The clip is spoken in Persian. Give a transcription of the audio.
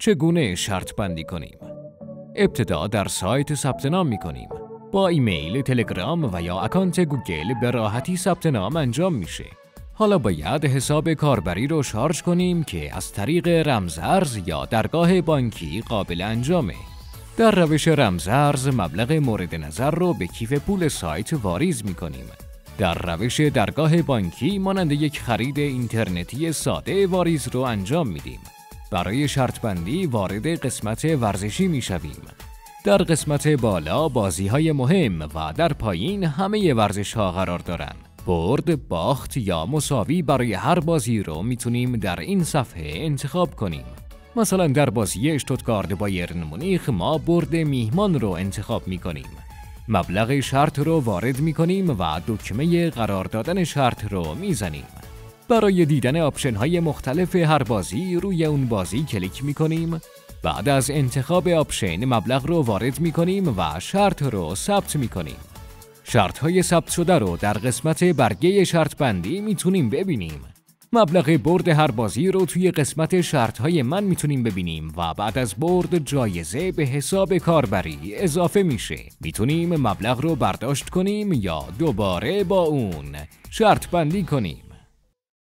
چگونه شرط بندی کنیم؟ ابتدا در سایت ثبت نام می‌کنیم. با ایمیل، تلگرام و یا اکانت گوگل به راحتی ثبت نام انجام میشه. حالا باید حساب کاربری رو شارژ کنیم که از طریق رمزارز یا درگاه بانکی قابل انجامه. در روش رمزارز مبلغ مورد نظر رو به کیف پول سایت واریز می‌کنیم. در روش درگاه بانکی مانند یک خرید اینترنتی ساده واریز رو انجام میدیم. برای شرط بندی وارد قسمت ورزشی میشویم. در قسمت بالا بازی‌های مهم و در پایین همه ورزش‌ها قرار دارند. برد، باخت یا مساوی برای هر بازی رو میتونیم در این صفحه انتخاب کنیم. مثلا در بازی اشتوتگارت بایرن مونیخ ما برد میهمان رو انتخاب میکنیم. مبلغ شرط رو وارد میکنیم و دکمه قرار دادن شرط رو میزنیم. برای دیدن آپشن های مختلف هر بازی روی اون بازی کلیک میکنیم. بعد از انتخاب آپشن مبلغ رو وارد میکنیم و شرط رو ثبت میکنیم. شرط های ثبت شده رو در قسمت برگه شرط بندی میتونیم ببینیم. مبلغ برد هر بازی رو توی قسمت شرط های من میتونیم ببینیم و بعد از برد جایزه به حساب کاربری اضافه میشه. میتونیم مبلغ رو برداشت کنیم یا دوباره با اون شرط بندی کنیم.